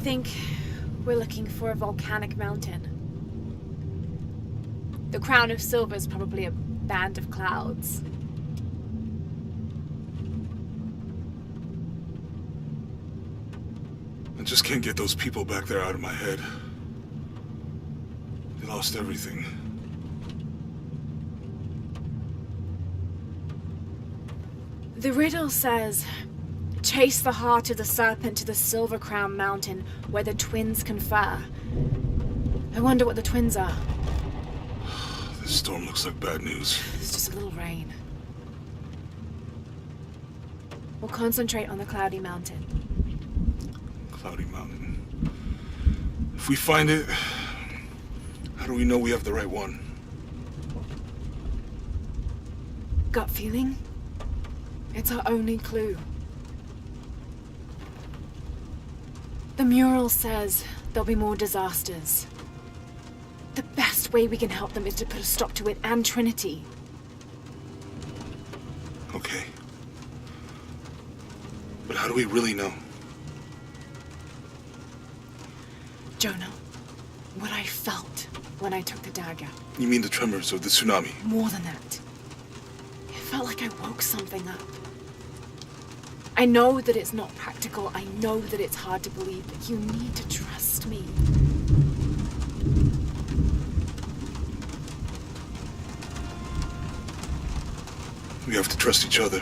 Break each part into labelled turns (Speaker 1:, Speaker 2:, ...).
Speaker 1: think we're looking for a volcanic mountain. The crown of silver is probably a band of clouds.
Speaker 2: I just can't get those people back there out of my head. They lost everything.
Speaker 1: The riddle says, chase the heart of the serpent to the Silver Crown Mountain where the twins confer. I wonder what the twins are.
Speaker 2: This storm looks like bad news.
Speaker 1: It's just a little rain. We'll concentrate on the Cloudy Mountain.
Speaker 2: Cloudy Mountain. If we find it, how do we know we have the right one?
Speaker 1: Gut feeling? It's our only clue. The mural says there'll be more disasters. The best way we can help them is to put a stop to it and Trinity.
Speaker 2: Okay. But how do we really know?
Speaker 1: Jonah, what I felt when I took the dagger.
Speaker 2: You mean the tremors or the tsunami?
Speaker 1: More than that. It felt like I woke something up. I know that it's not practical. I know that it's hard to believe, but you need to trust me.
Speaker 2: We have to trust each other.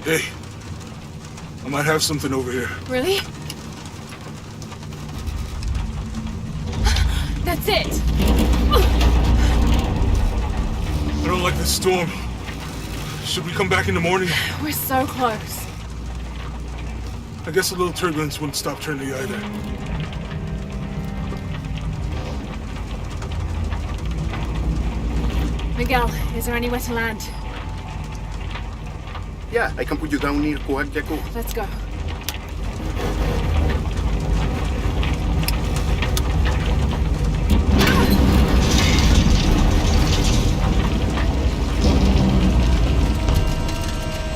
Speaker 2: Hey, I might have something over here.
Speaker 1: Really? That's it!
Speaker 2: I don't like this storm. Should we come back in the morning?
Speaker 1: We're so close.
Speaker 2: I guess a little turbulence wouldn't stop Trinity either.
Speaker 1: Miguel, is there anywhere to land?
Speaker 3: Yeah, I can put you down near Jaguar.
Speaker 1: Let's go.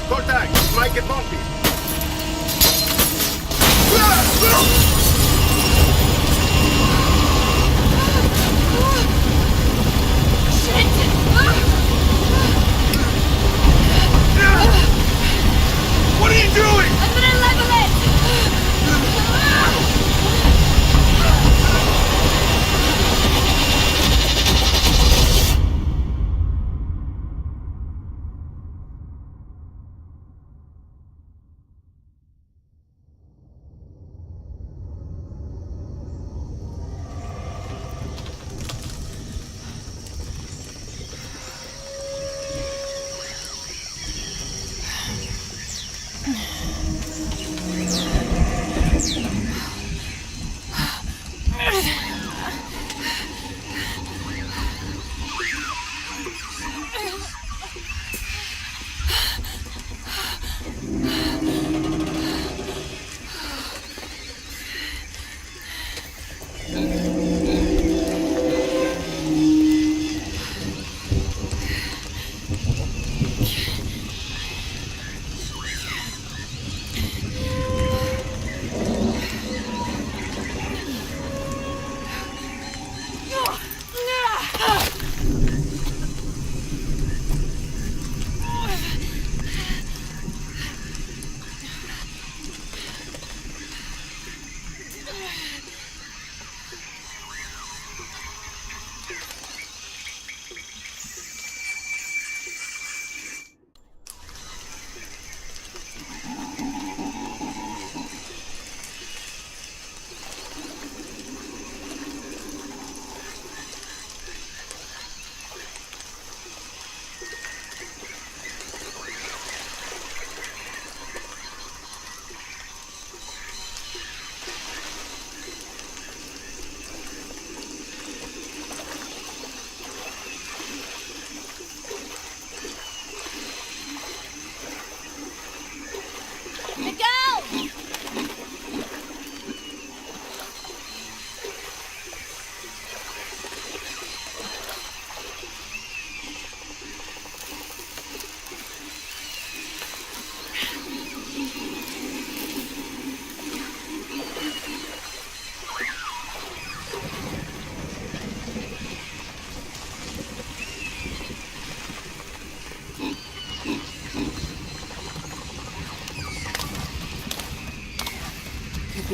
Speaker 3: Contact! Might get bumpy.
Speaker 2: What are you doing?
Speaker 1: I'm gonna level it!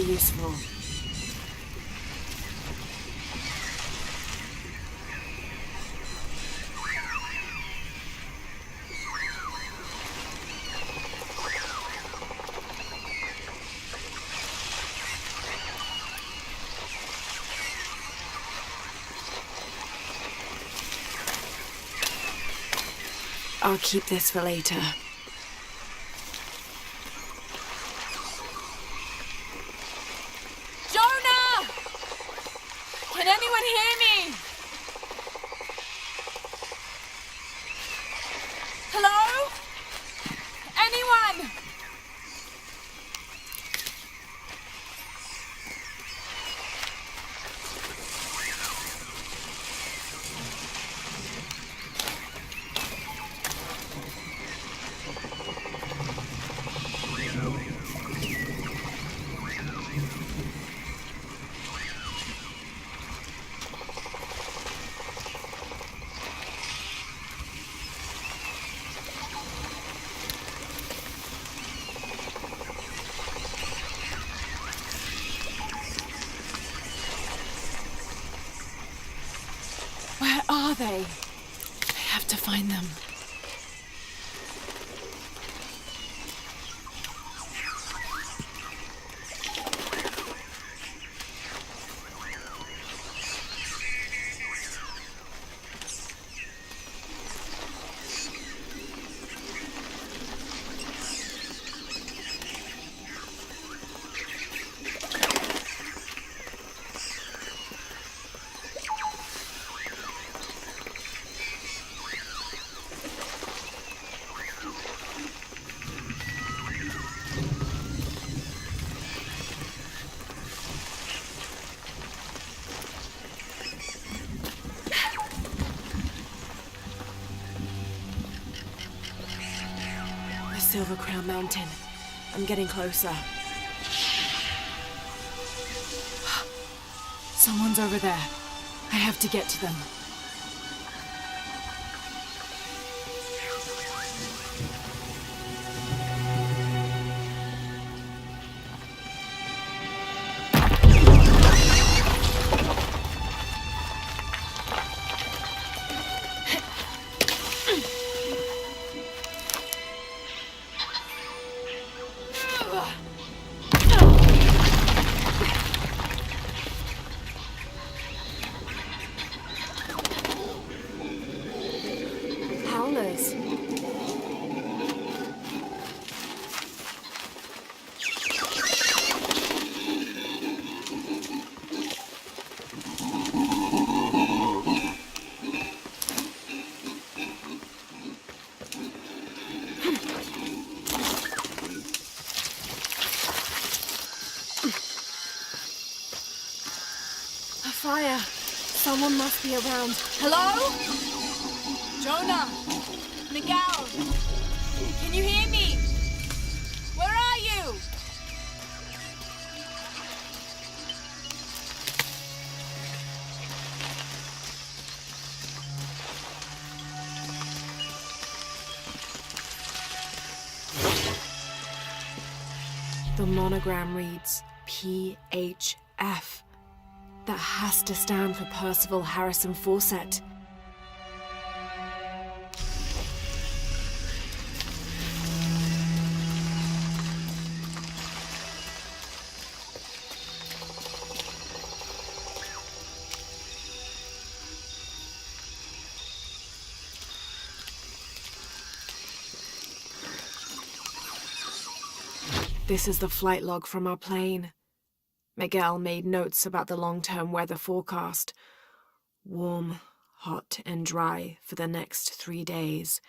Speaker 1: useful. I'll keep this for later. Jonah! Can anyone hear me? Hello? Anyone? Where are they? I have to find them. Silver Crown Mountain. I'm getting closer. Someone's over there. I have to get to them. Fire. Someone must be around. Hello? Jonah? Miguel? Can you hear me? Where are you? The monogram reads PHF. That has to stand for Percival Harrison Fawcett. This is the flight log from our plane. Miguel made notes about the long-term weather forecast. Warm, hot, and dry for the next 3 days.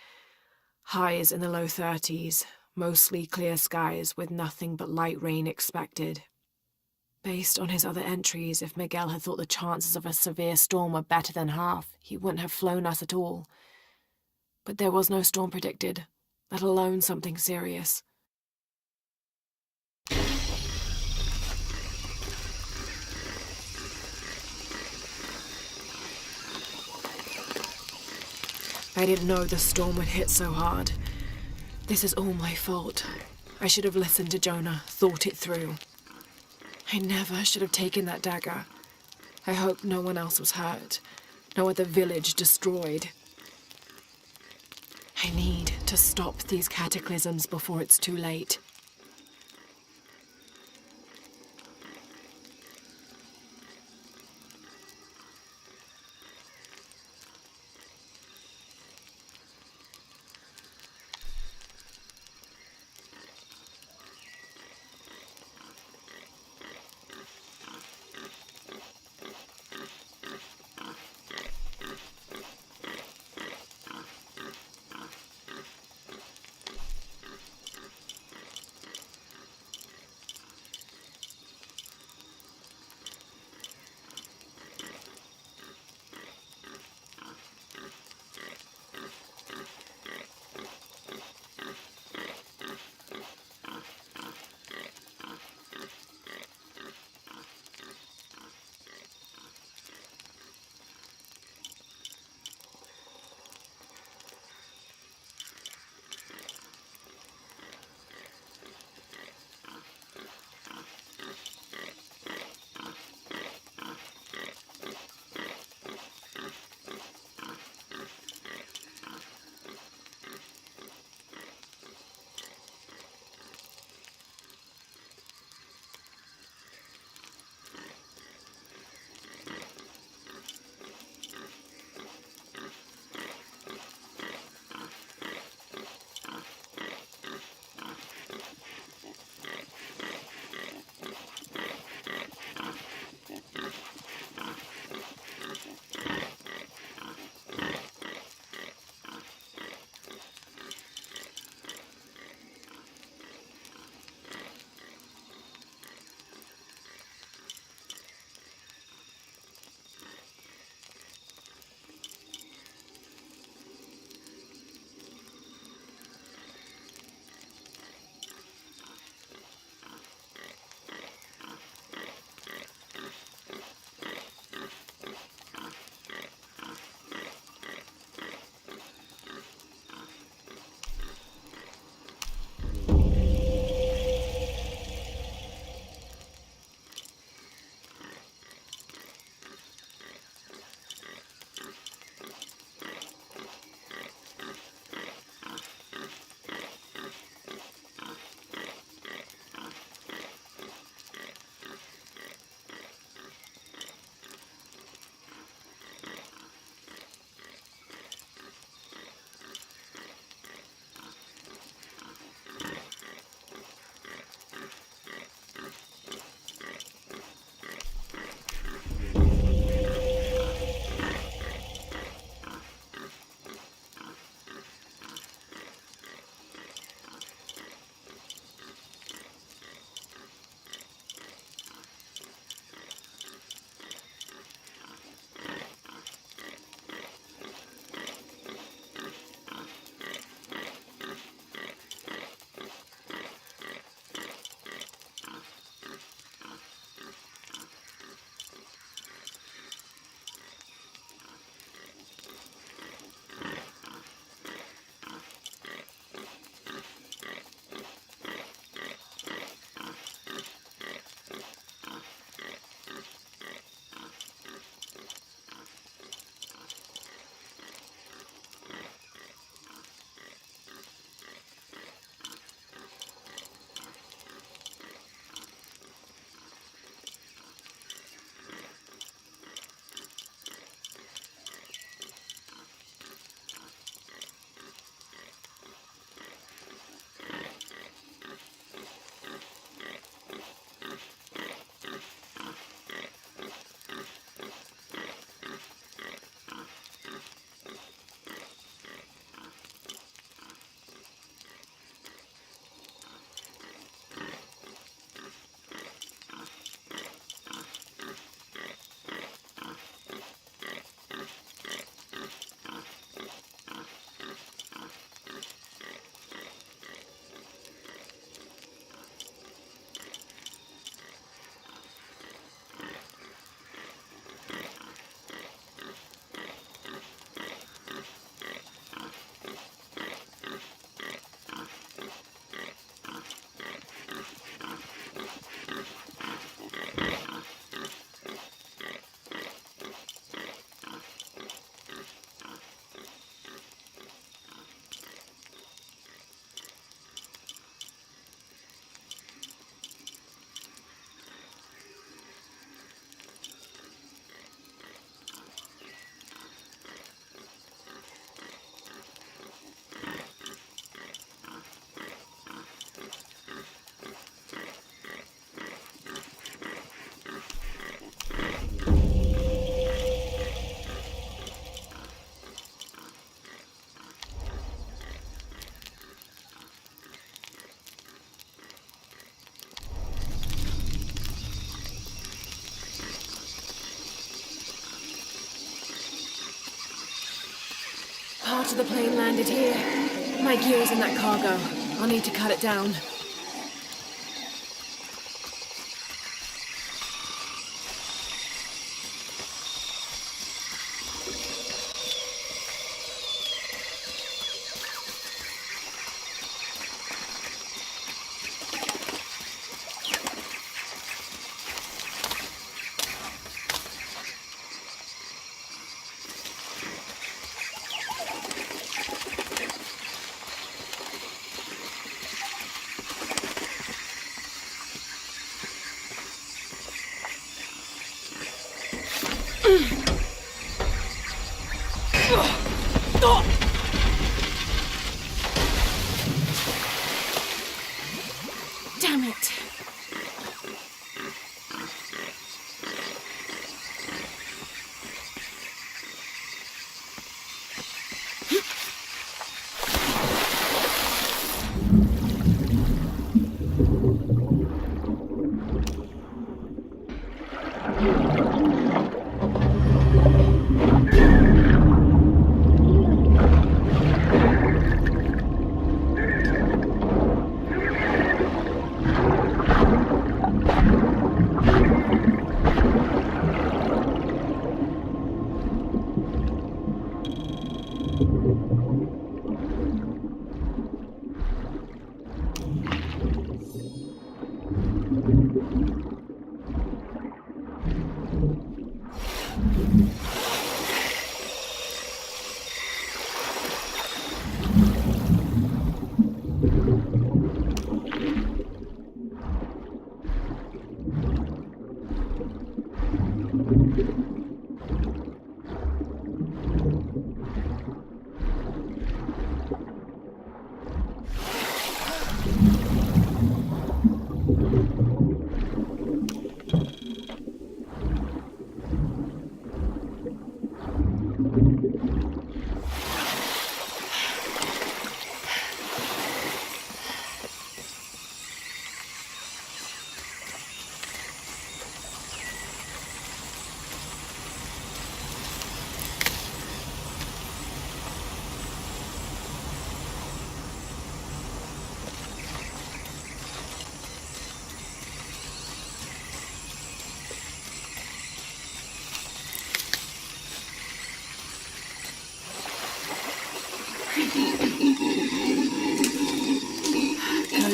Speaker 1: Highs in the low 30s, mostly clear skies with nothing but light rain expected. Based on his other entries, if Miguel had thought the chances of a severe storm were better than half, he wouldn't have flown us at all. But there was no storm predicted, let alone something serious. I didn't know the storm would hit so hard. This is all my fault. I should have listened to Jonah, thought it through. I never should have taken that dagger. I hope no one else was hurt. No other village destroyed. I need to stop these cataclysms before it's too late. after the plane landed here. My gear is in that cargo. I'll need to cut it down. Damn it.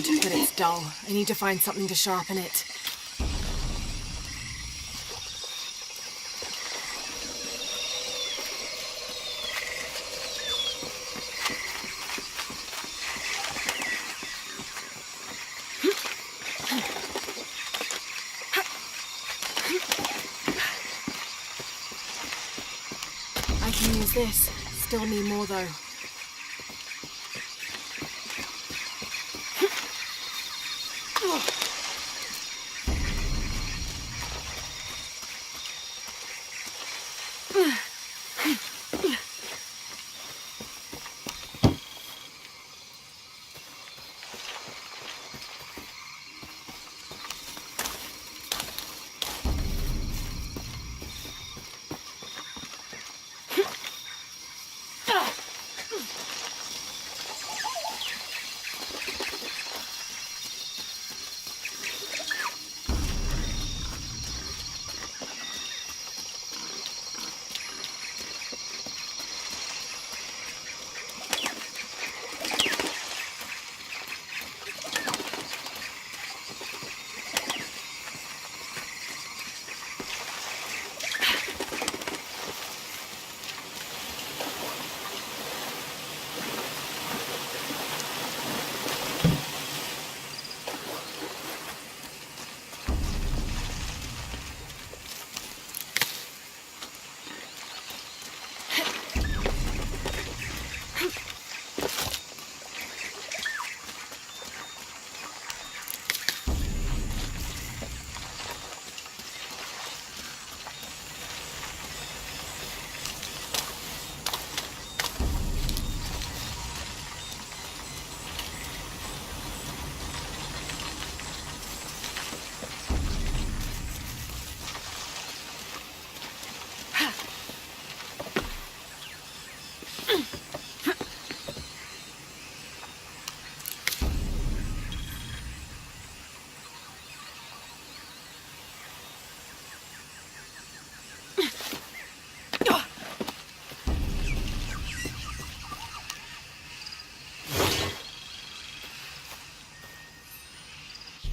Speaker 1: Good, but it's dull. I need to find something to sharpen it. I can use this. Still need more though.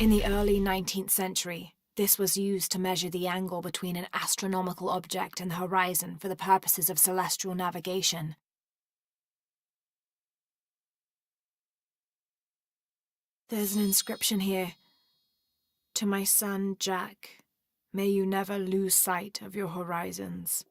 Speaker 1: In the early 19th century, this was used to measure the angle between an astronomical object and the horizon for the purposes of celestial navigation. There's an inscription here. To my son, Jack, may you never lose sight of your horizons.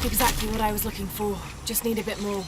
Speaker 1: Exactly what I was looking for. Just need a bit more.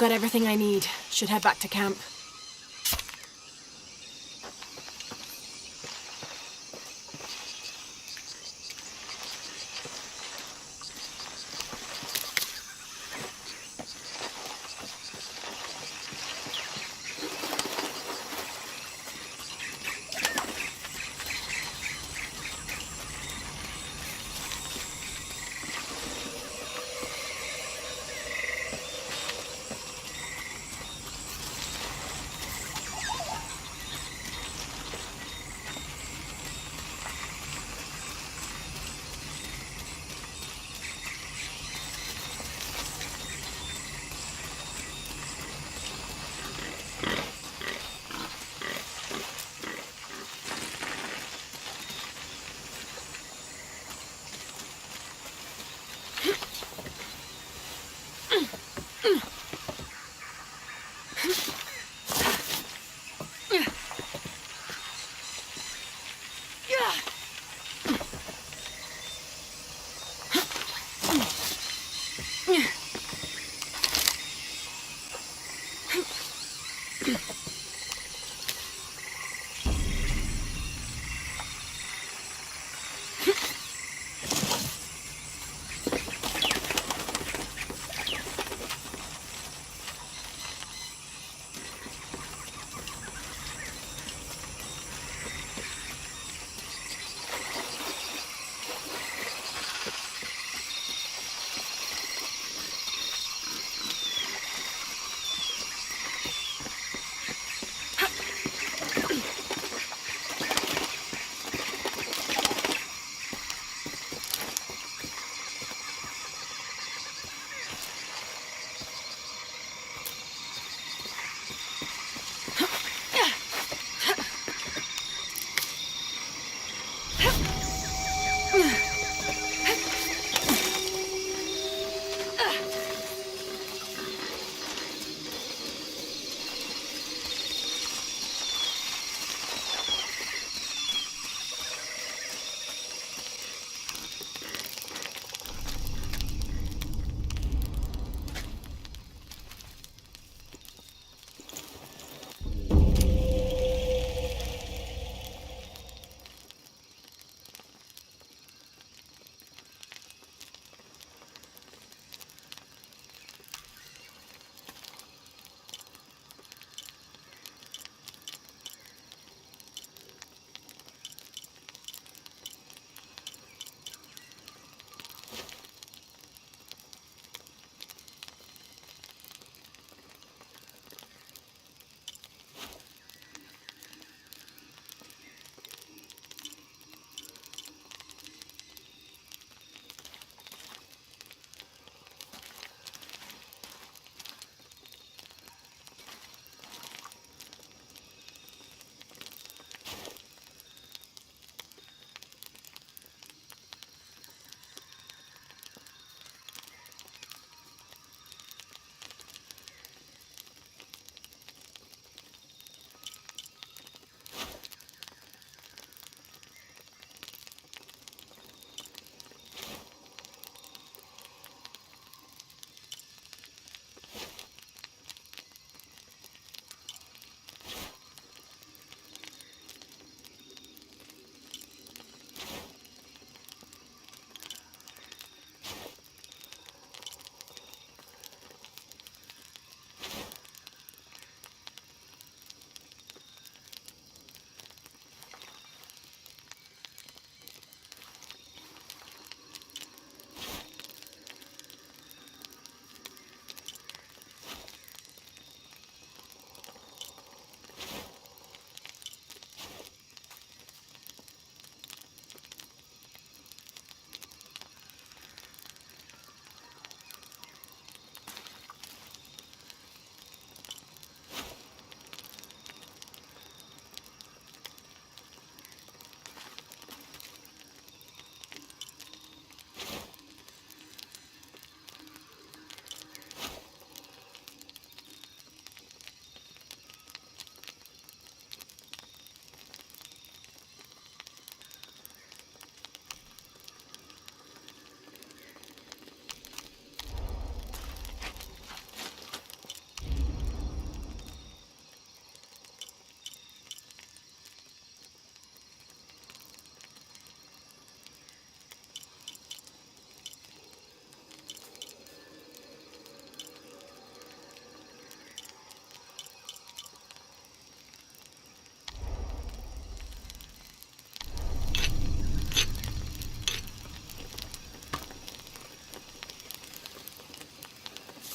Speaker 1: Got everything I need. Should head back to camp.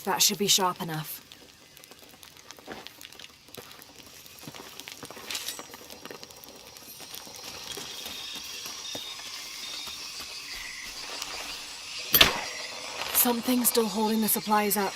Speaker 1: That should be sharp enough. Something's still holding the supplies up.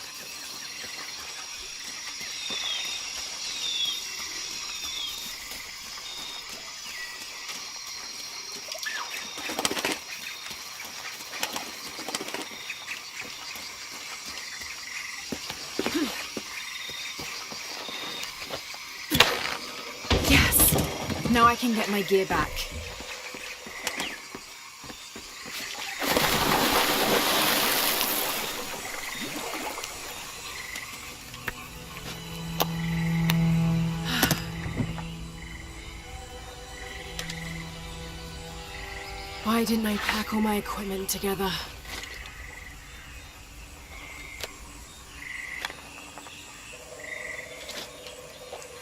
Speaker 1: Yes! Now I can get my gear back. Why didn't I pack all my equipment together?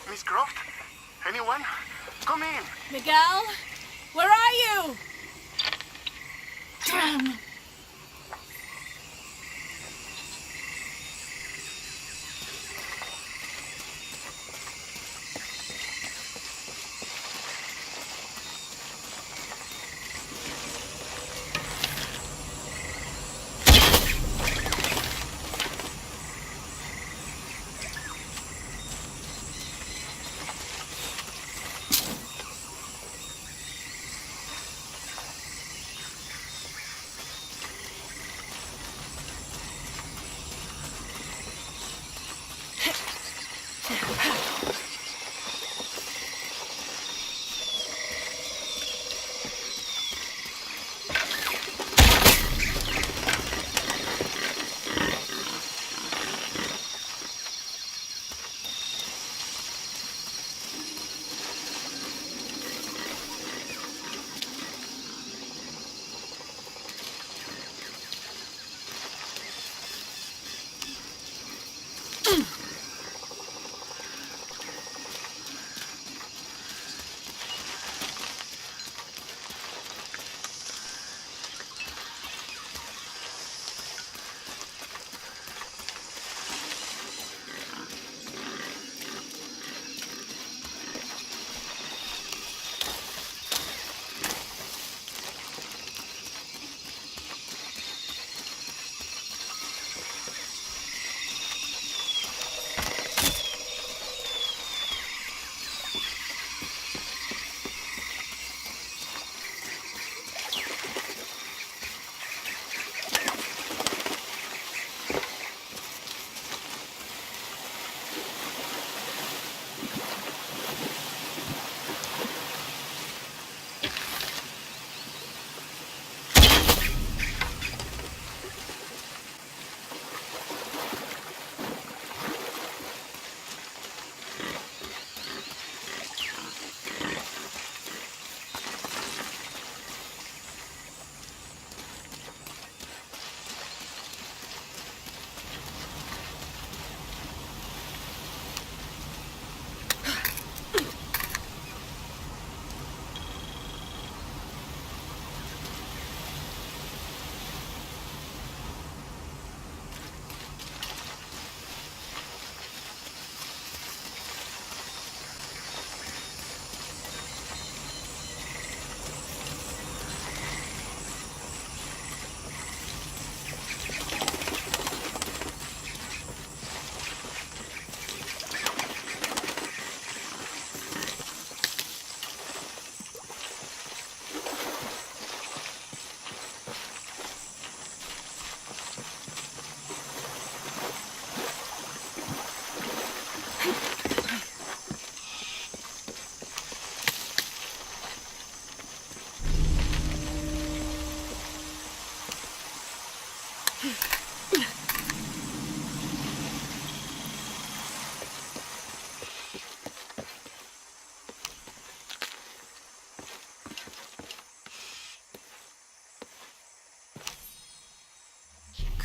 Speaker 3: Miss Croft? Anyone? Come in.
Speaker 1: Miguel? Where are you? Damn!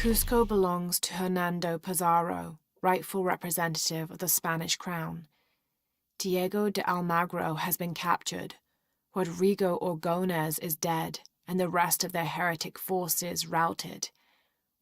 Speaker 1: Cusco belongs to Hernando Pizarro, rightful representative of the Spanish crown. Diego de Almagro has been captured. Rodrigo Ordóñez is dead, and the rest of their heretic forces routed.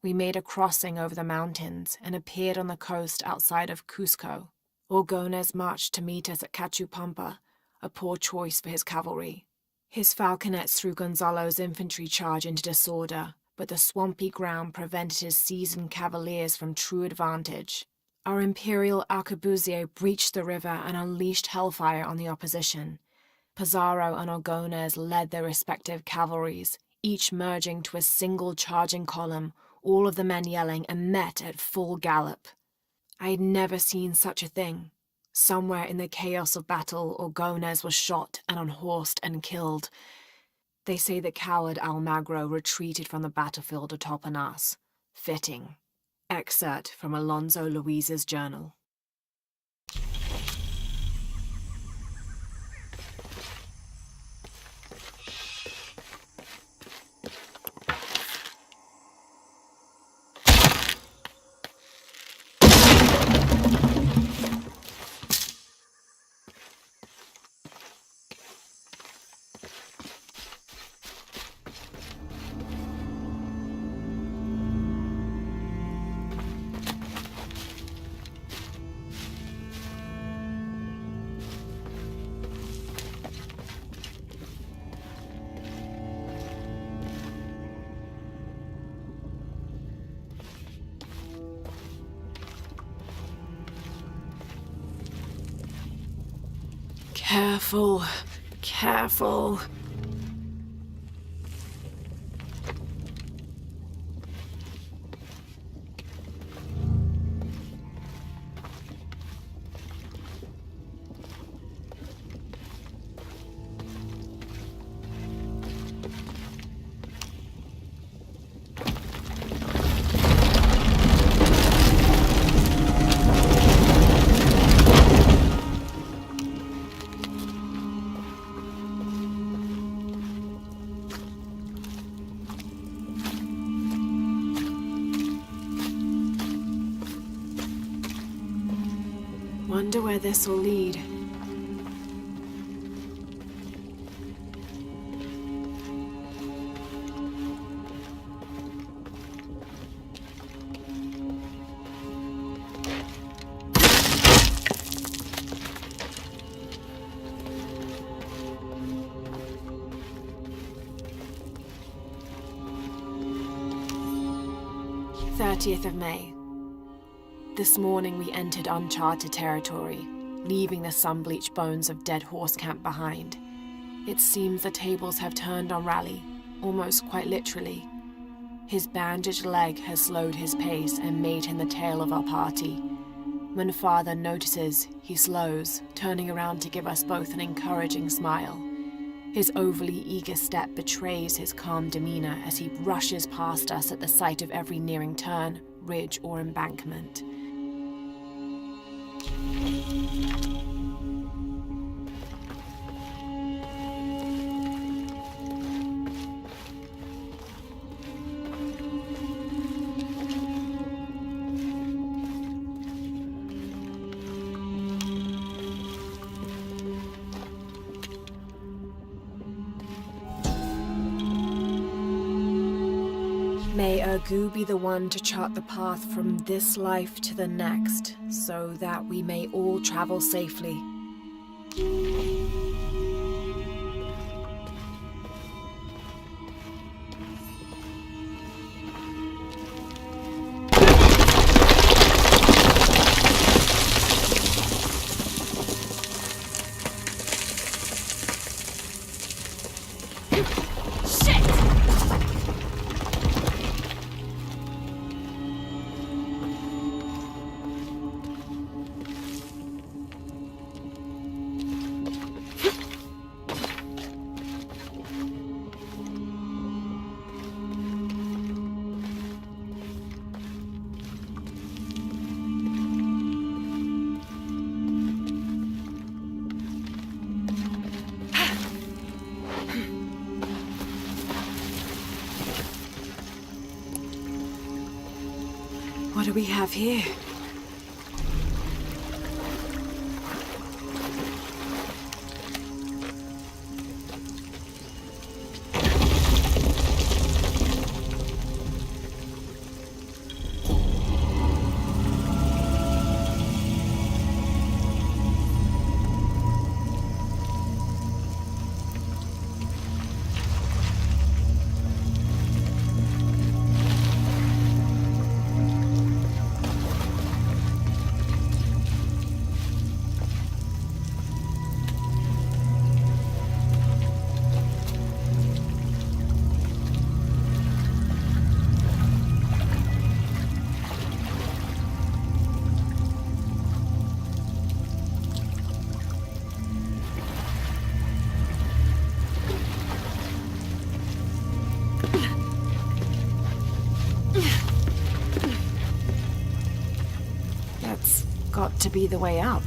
Speaker 1: We made a crossing over the mountains and appeared on the coast outside of Cusco. Orgones marched to meet us at Cachupampa, a poor choice for his cavalry. His falconets threw Gonzalo's infantry charge into disorder, but the swampy ground prevented his seasoned cavaliers from true advantage. Our imperial arquebusier breached the river and unleashed hellfire on the opposition. Pizarro and Orgones led their respective cavalries, each merging to a single charging column, all of the men yelling, and met at full gallop. I had never seen such a thing. Somewhere in the chaos of battle, Orgones was shot and unhorsed and killed. They say the coward Almagro retreated from the battlefield atop an ass. Fitting. Excerpt from Alonso Luiz's journal. Careful, careful. Wonder where this will lead. May 30th. This morning we entered uncharted territory, leaving the sun-bleached bones of dead horse camp behind. It seems the tables have turned on Raleigh, almost quite literally. His bandaged leg has slowed his pace and made him the tail of our party. When Father notices, he slows, turning around to give us both an encouraging smile. His overly eager step betrays his calm demeanor as he rushes past us at the sight of every nearing turn, ridge, or embankment. May Ergu be the one to chart the path from this life to the next, so that we may all travel safely. What do we have here? to be the way up.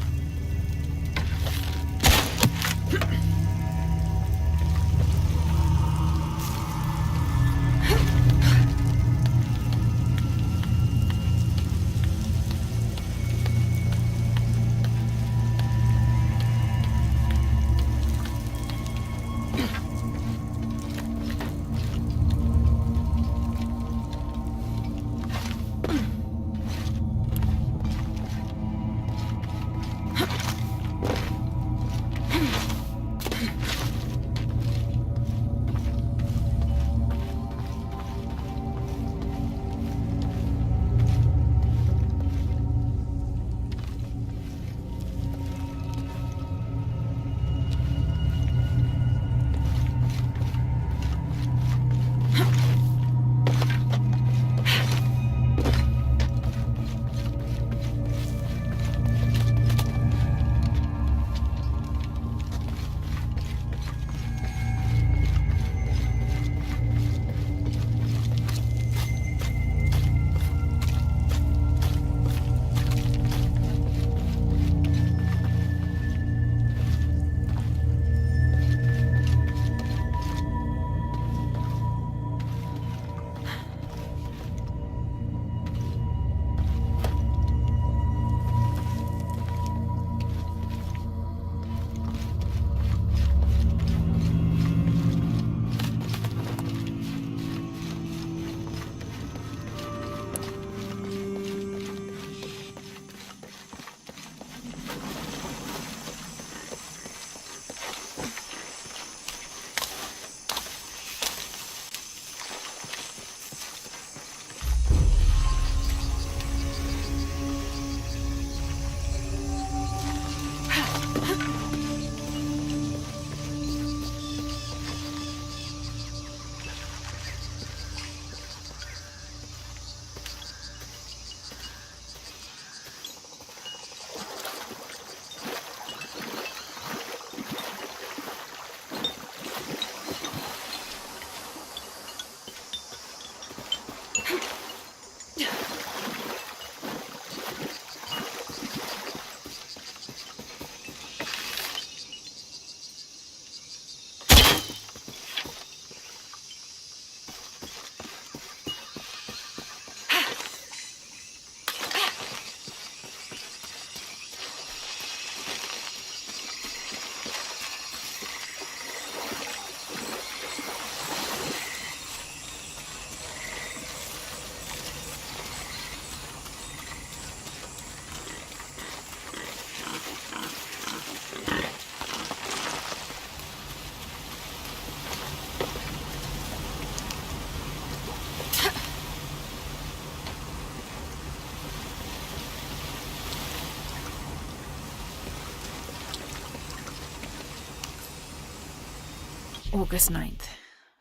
Speaker 1: August 9th.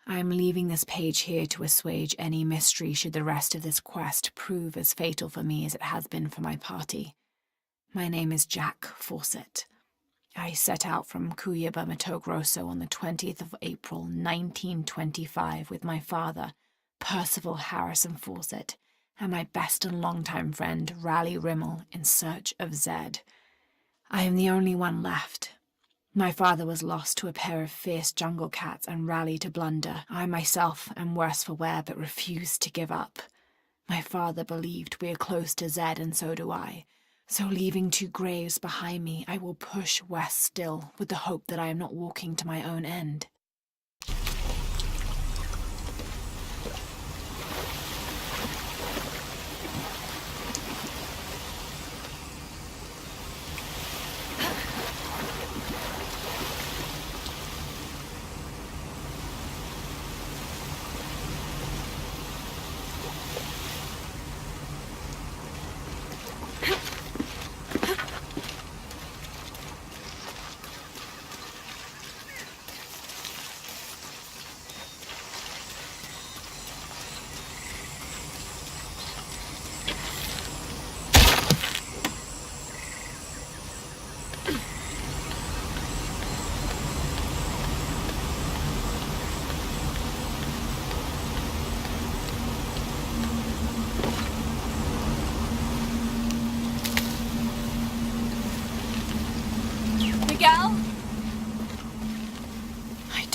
Speaker 1: I am leaving this page here to assuage any mystery should the rest of this quest prove as fatal for me as it has been for my party. My name is Jack Fawcett. I set out from Cuyaba, Mato Grosso on the 20th of April, 1925 with my father, Percival Harrison Fawcett, and my best and longtime friend, Raleigh Rimmel, in search of Zed. I am the only one left. My father was lost to a pair of fierce jungle cats and Raleigh to blunder. I myself am worse for wear but refuse to give up. My father believed we are close to Zed, and so do I. So leaving 2 graves behind me, I will push west still, with the hope that I am not walking to my own end.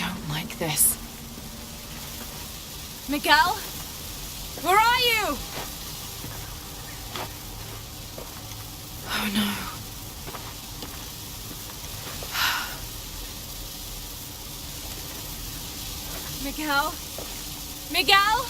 Speaker 1: don't like this. Miguel? Where are you? Oh no. Miguel? Miguel?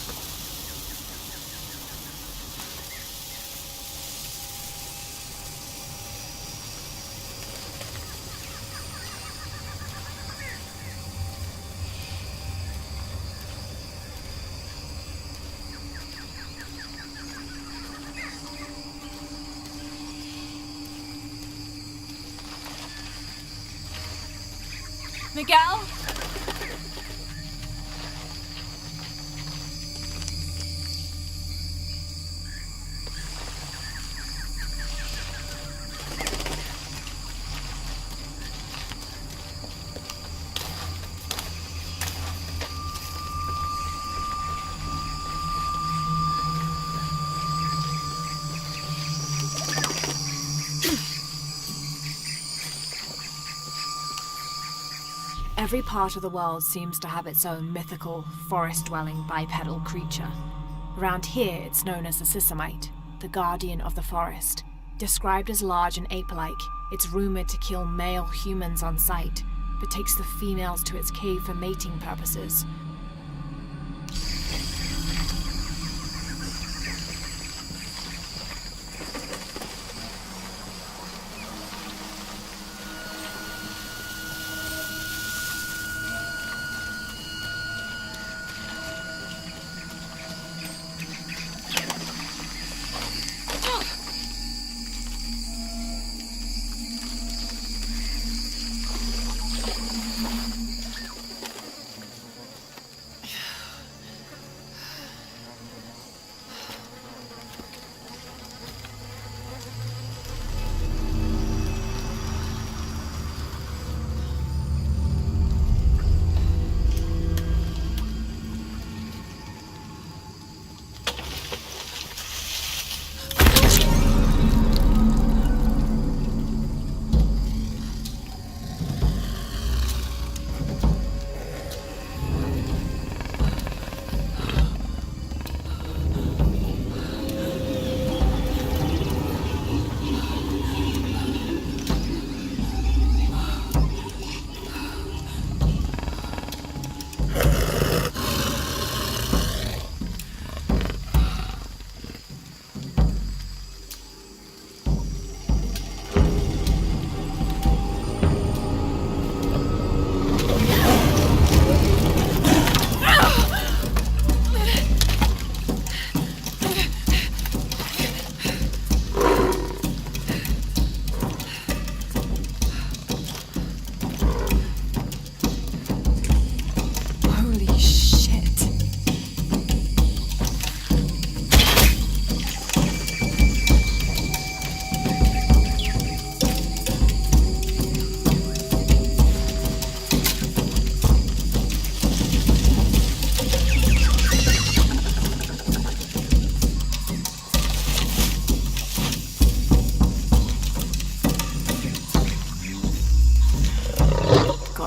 Speaker 1: Miguel? Every part of the world seems to have its own mythical, forest-dwelling bipedal creature. Around here, it's known as the Sisamite, the guardian of the forest. Described as large and ape-like, it's rumored to kill male humans on sight, but takes the females to its cave for mating purposes.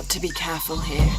Speaker 1: To be careful here.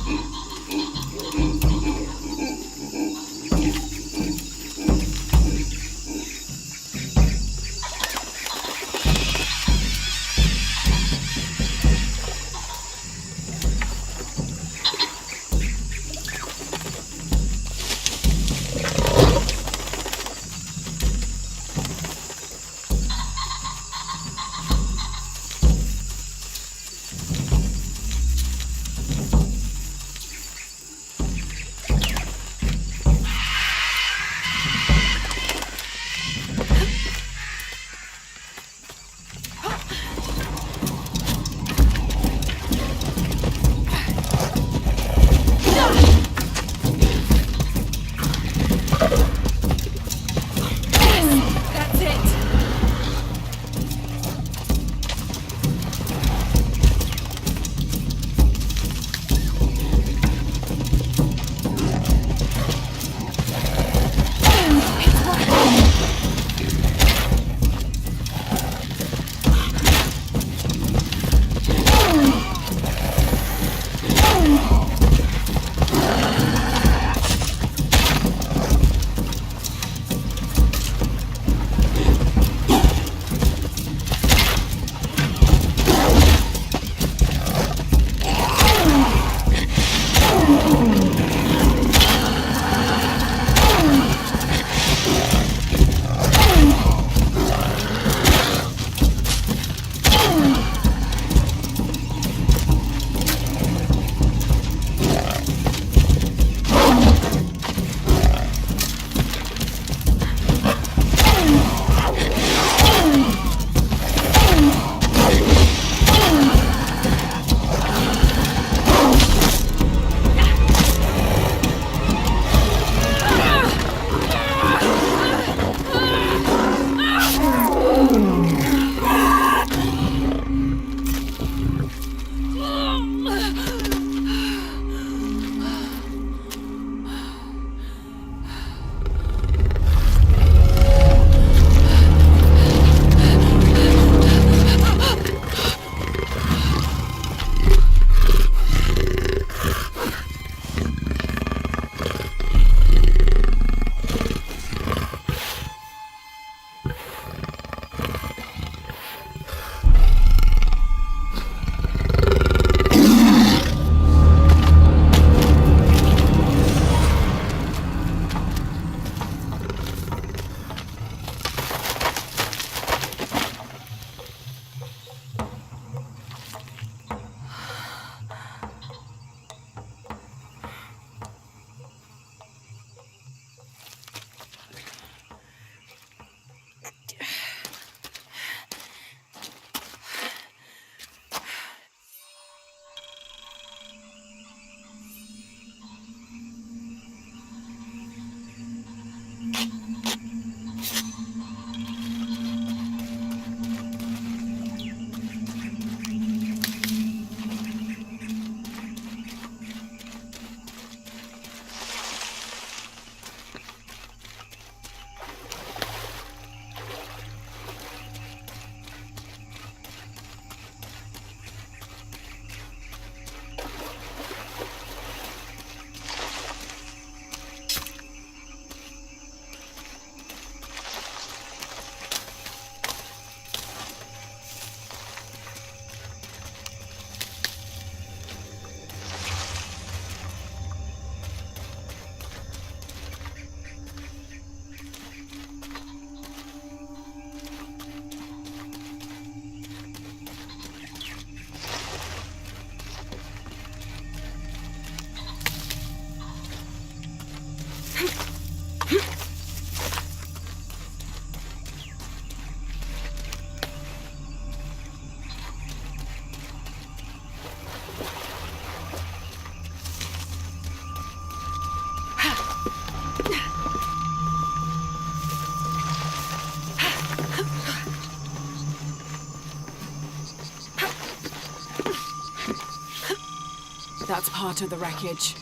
Speaker 1: That's part of the wreckage.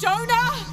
Speaker 1: Jonah!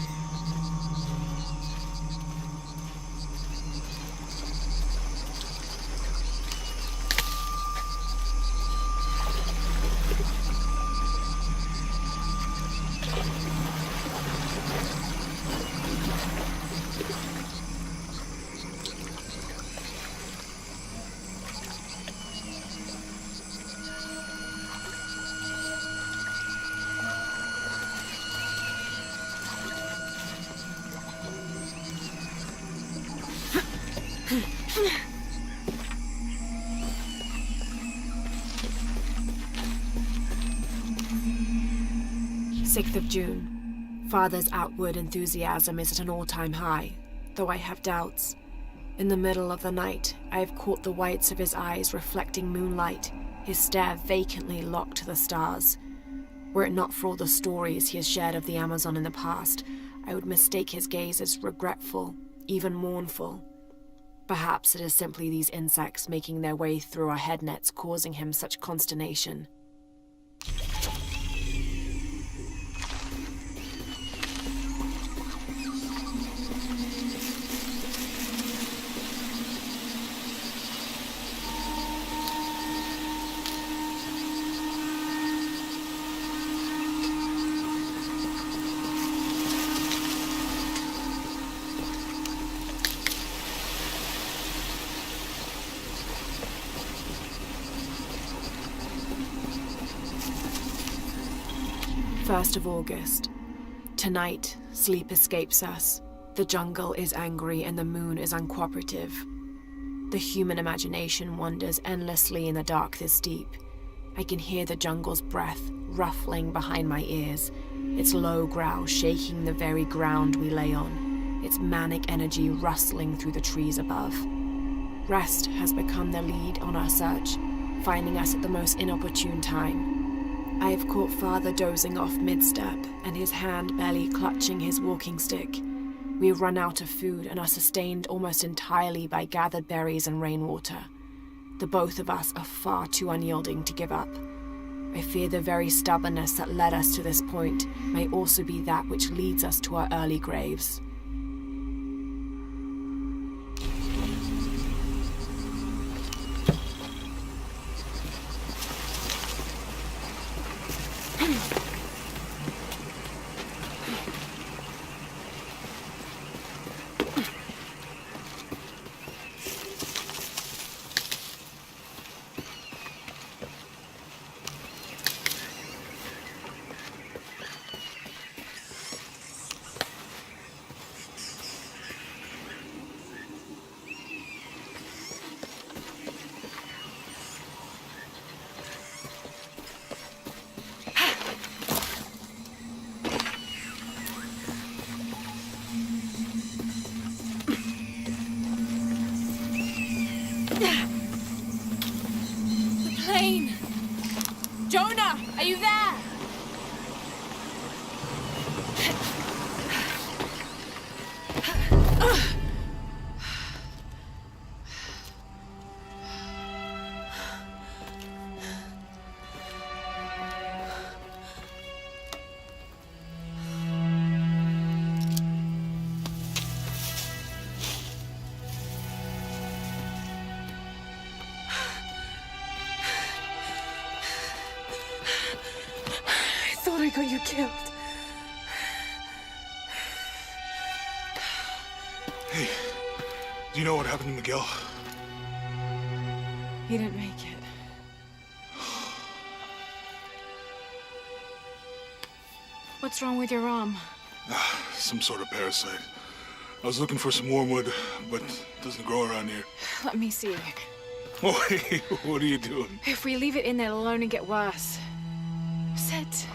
Speaker 1: Sixth of June. Father's outward enthusiasm is at an all-time high, though I have doubts. In the middle of the night, I have caught the whites of his eyes reflecting moonlight, his stare vacantly locked to the stars. Were it not for all the stories he has shared of the Amazon in the past, I would mistake his gaze as regretful, even mournful. Perhaps it is simply these insects making their way through our head nets causing him such consternation. First of August. Tonight, sleep escapes us. The jungle is angry and the moon is uncooperative. The human imagination wanders endlessly in the dark this deep. I can hear the jungle's breath ruffling behind my ears, its low growl shaking the very ground we lay on, its manic energy rustling through the trees above. Rest has become the lead on our search, finding us at the most inopportune time. I have caught Father dozing off mid-step, and his hand barely clutching his walking stick. We have run out of food and are sustained almost entirely by gathered berries and rainwater. The both of us are far too unyielding to give up. I fear the very stubbornness that led us to this point may also be that which leads us to our early graves. The plane! Jonah, are you there? I got you killed.
Speaker 2: Hey, do you know what happened to Miguel?
Speaker 1: He didn't make it. What's wrong with your arm?
Speaker 2: Some sort of parasite. I was looking for some wormwood, but it doesn't grow around here.
Speaker 1: Let me see.
Speaker 2: Oh, hey, what are you doing?
Speaker 1: If we leave it in there, it'll only get worse. Sit.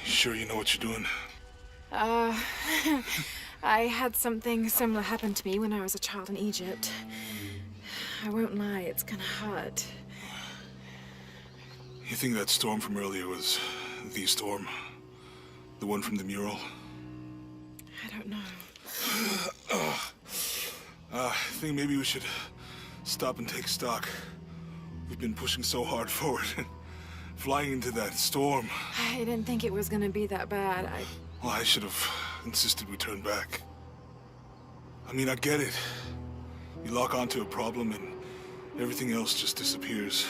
Speaker 2: Sure you know what you're doing?
Speaker 1: I had something similar happen to me when I was a child in Egypt. I won't lie, it's gonna hurt.
Speaker 2: You think that storm from earlier was the storm? The one from the mural?
Speaker 1: I don't know.
Speaker 2: I think maybe we should stop and take stock. We've been pushing so hard forward, flying into that storm.
Speaker 1: I didn't think it was gonna be that bad.
Speaker 2: Well, I should have insisted we turn back. I mean, I get it. You lock onto a problem and everything else just disappears.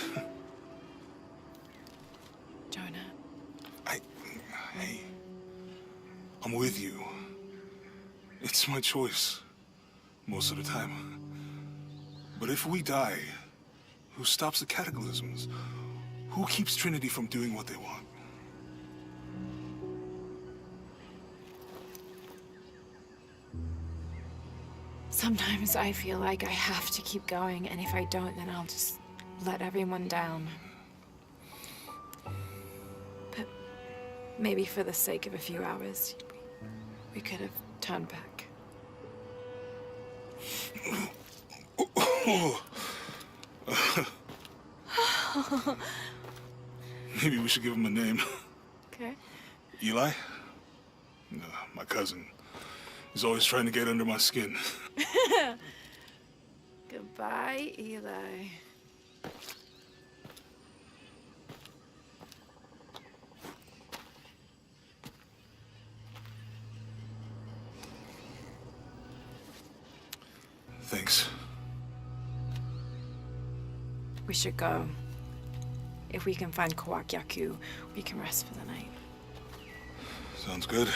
Speaker 1: Jonah.
Speaker 2: Hey, I'm with you. It's my choice, most of the time. But if we die, who stops the cataclysms? Who keeps Trinity from doing what they want?
Speaker 1: Sometimes I feel like I have to keep going, and if I don't, then I'll just let everyone down. But maybe for the sake of a few hours, we could have turned back.
Speaker 2: Maybe we should give him a name.
Speaker 1: Okay.
Speaker 2: Eli? My cousin. He's always trying to get under my skin.
Speaker 1: Goodbye, Eli.
Speaker 2: Thanks.
Speaker 1: We should go. If we can find Kawakyaku, we can rest for the night.
Speaker 2: Sounds good.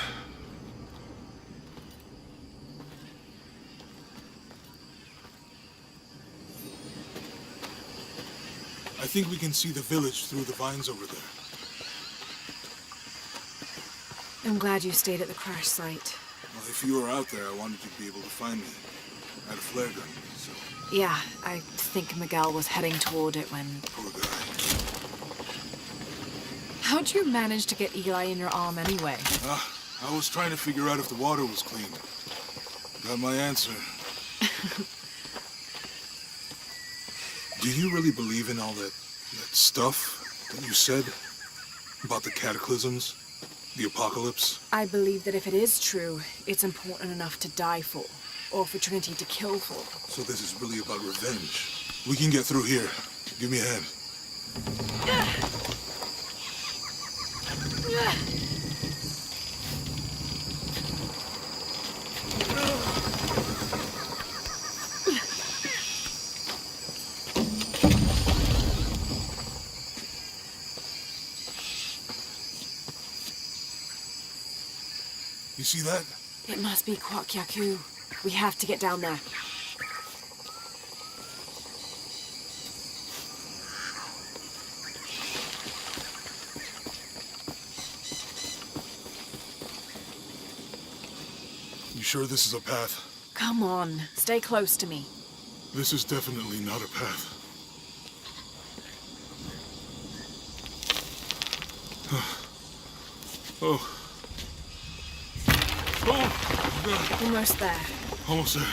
Speaker 2: I think we can see the village through the vines over there.
Speaker 1: I'm glad you stayed at the crash site.
Speaker 2: Well, if you were out there, I wanted you to be able to find me. I had a flare gun, so...
Speaker 1: Yeah, I think Miguel was heading toward it when...
Speaker 2: Poor guy.
Speaker 1: How'd you manage to get Eli in your arm anyway?
Speaker 2: I was trying to figure out if the water was clean. Got my answer. Do you really believe in all that stuff that you said? About the cataclysms? The apocalypse?
Speaker 1: I believe that if it is true, it's important enough to die for. Or for Trinity to kill for.
Speaker 2: So this is really about revenge. We can get through here. Give me a hand. You see that?
Speaker 1: It must be Kawakyaku. We have to get down there.
Speaker 2: You sure this is a path?
Speaker 1: Come on, stay close to me.
Speaker 2: This is definitely not a path. Oh. Oh, God.
Speaker 1: Almost there.
Speaker 2: Almost there.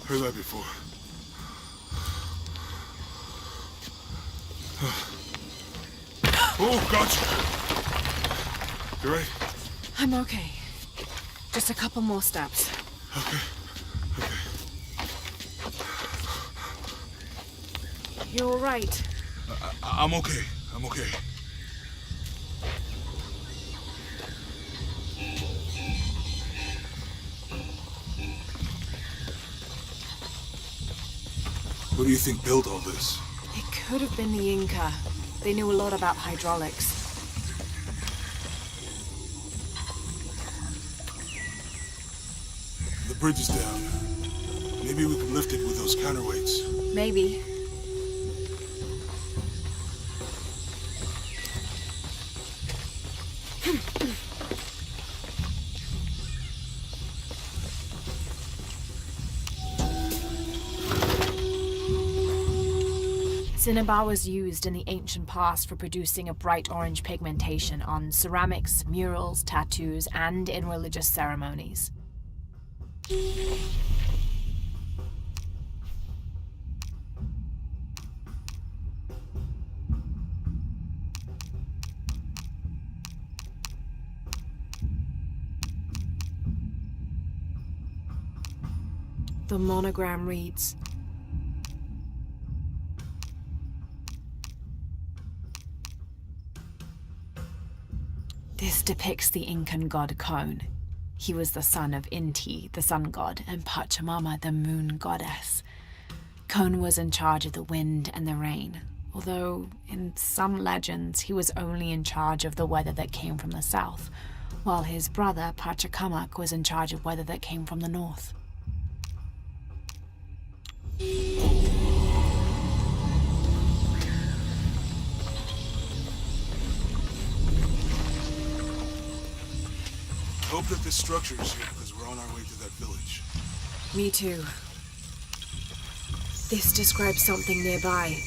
Speaker 2: Heard that before. Oh, gotcha. You right?
Speaker 1: I'm okay. Just a couple more steps.
Speaker 2: Okay.
Speaker 1: You're all right.
Speaker 2: I'm okay. I'm okay. What do you think built all this?
Speaker 1: It could have been the Inca. They knew a lot about hydraulics.
Speaker 2: The bridge is down. Maybe we can lift it with those counterweights.
Speaker 1: Maybe. Cinnabar was used in the ancient past for producing a bright orange pigmentation on ceramics, murals, tattoos, and in religious ceremonies. The monogram reads, This depicts the Incan god Kon. He was the son of Inti, the sun god, and Pachamama, the moon goddess. Kon was in charge of the wind and the rain, although in some legends he was only in charge of the weather that came from the south, while his brother Pachacamac was in charge of weather that came from the north.
Speaker 2: I hope that this structure is here because we're on our way to that village.
Speaker 1: Me too. This describes something nearby.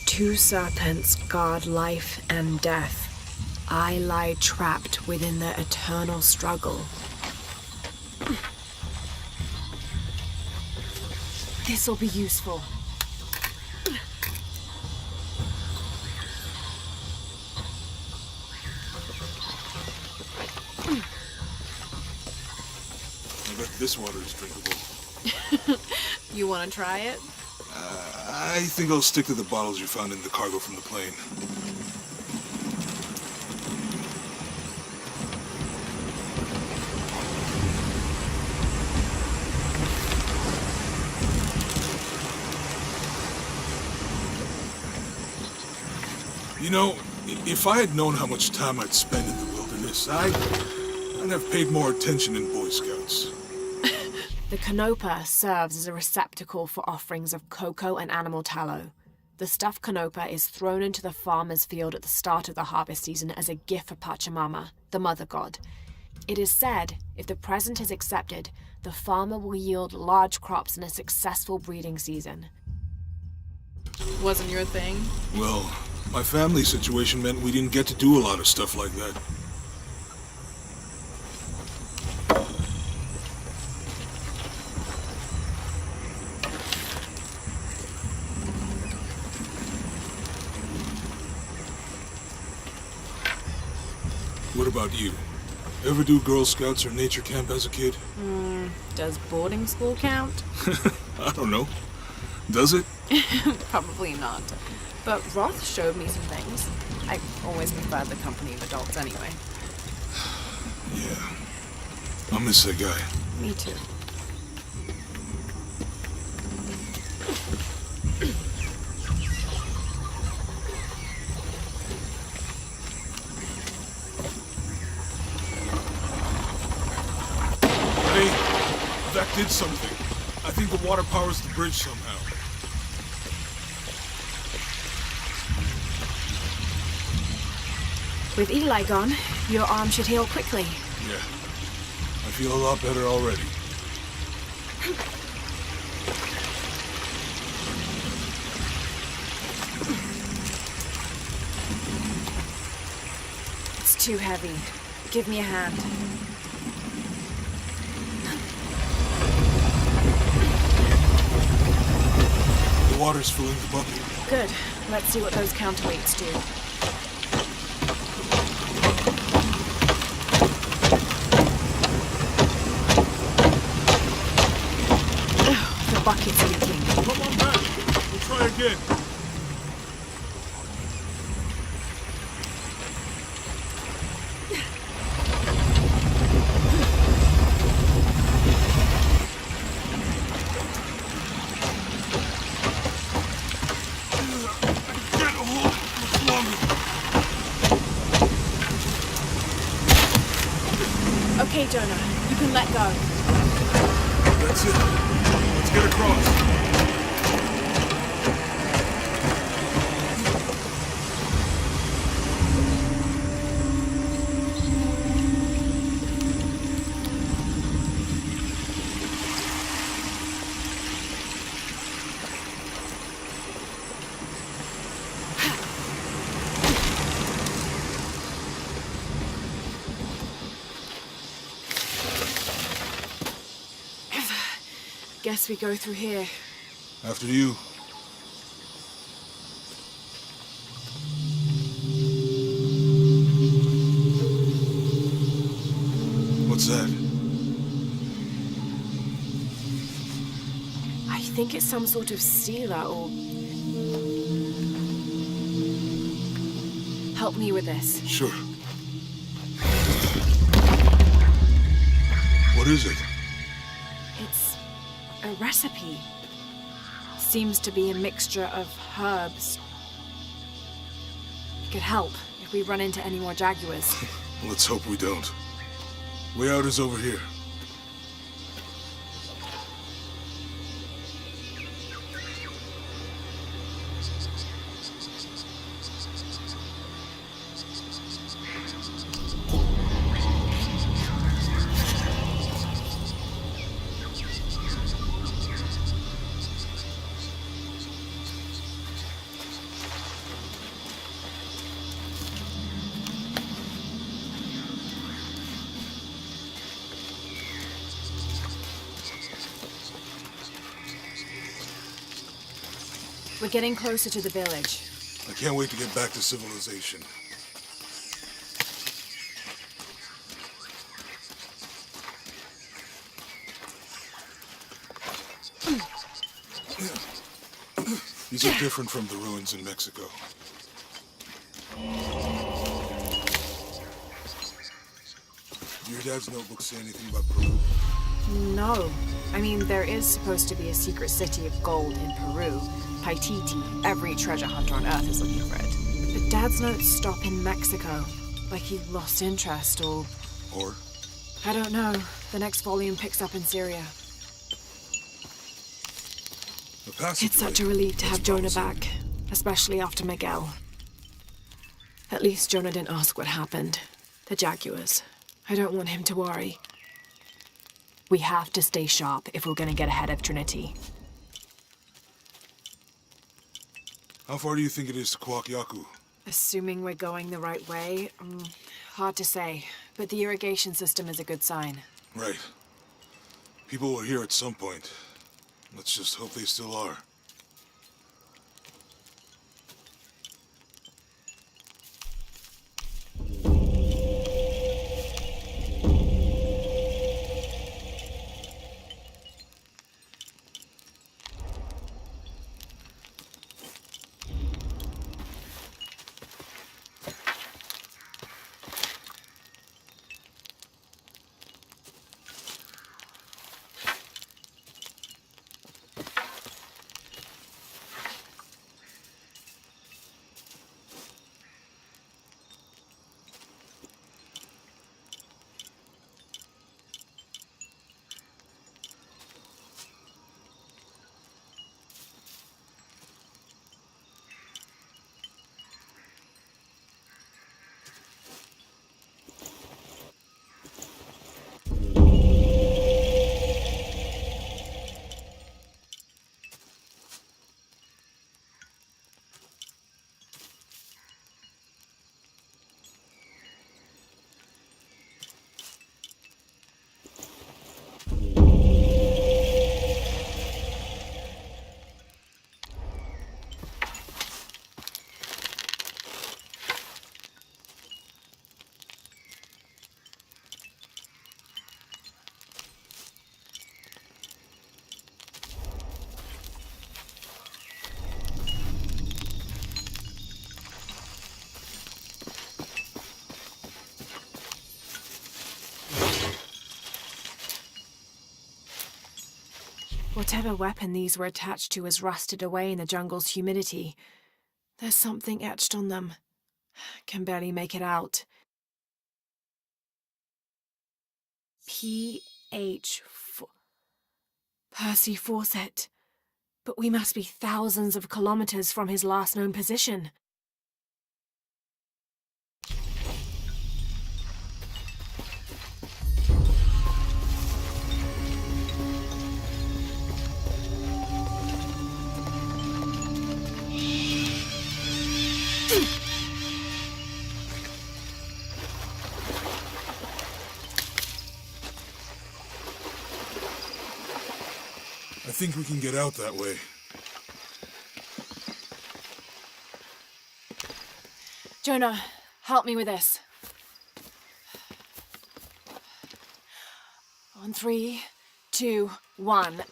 Speaker 1: 2 serpents guard life and death. I lie trapped within the eternal struggle. This'll be useful.
Speaker 2: I bet this water is drinkable.
Speaker 1: You want to try it?
Speaker 2: I think I'll stick to the bottles you found in the cargo from the plane. You know, if I had known how much time I'd spend in the wilderness, I'd have paid more attention in Boy Scouts.
Speaker 1: The canopa serves as a receptacle for offerings of cocoa and animal tallow. The stuffed canopa is thrown into the farmer's field at the start of the harvest season as a gift for Pachamama, the mother god. It is said, if the present is accepted, the farmer will yield large crops in a successful breeding season. Wasn't your thing?
Speaker 2: Well, my family situation meant we didn't get to do a lot of stuff like that. What about you? Ever do Girl Scouts or nature camp as a kid?
Speaker 1: Does boarding school count?
Speaker 2: I don't know. Does it?
Speaker 1: Probably not. But Roth showed me some things. I always preferred the company of adults anyway.
Speaker 2: Yeah. I miss that guy.
Speaker 1: Me too.
Speaker 2: Hey, that did something. I think the water powers the bridge somehow.
Speaker 1: With Eli gone, your arm should heal quickly.
Speaker 2: Yeah. I feel a lot better already.
Speaker 1: It's too heavy. Give me a hand.
Speaker 2: The water's filling the bucket.
Speaker 1: Good. Let's see what those counterweights do. The bucket's leaking.
Speaker 2: Come on back. We'll try again.
Speaker 1: Okay, Jonah. You can let go.
Speaker 2: That's it. Let's get across.
Speaker 1: Guess we go through here.
Speaker 2: After you. What's that?
Speaker 1: I think it's some sort of sealer or... Help me with this.
Speaker 2: Sure. What is it?
Speaker 1: It's a recipe. Seems to be a mixture of herbs. It could help if we run into any more jaguars.
Speaker 2: Let's hope we don't. Way out is over here.
Speaker 1: We're getting closer to the village.
Speaker 2: I can't wait to get back to civilization. These are different from the ruins in Mexico. Do your dad's notebook say anything about Peru?
Speaker 1: No. I mean, there is supposed to be a secret city of gold in Peru. Paititi. Every treasure hunter on Earth is looking for it. But Dad's notes stop in Mexico. Like he lost interest or...
Speaker 2: Or?
Speaker 1: I don't know. The next volume picks up in Syria. It's such a relief to have Jonah back. Especially after Miguel. At least Jonah didn't ask what happened. The jaguars. I don't want him to worry. We have to stay sharp if we're gonna get ahead of Trinity.
Speaker 2: How far do you think it is to Kwakyaku?
Speaker 1: Assuming we're going the right way, hard to say. But the irrigation system is a good sign.
Speaker 2: Right. People were here at some point. Let's just hope they still are.
Speaker 1: Whatever weapon these were attached to has rusted away in the jungle's humidity. There's something etched on them. Can barely make it out. P.H. Percy Fawcett. But we must be thousands of kilometers from his last known position.
Speaker 2: I think we can get out that way.
Speaker 1: Jonah, help me with this. On 3, 2, 1.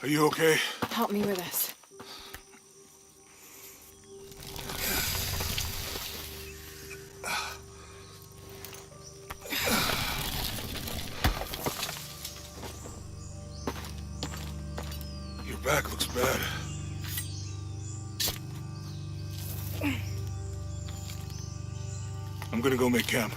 Speaker 2: Are you okay?
Speaker 1: Help me with this.
Speaker 2: Your back looks bad. I'm gonna go make camp.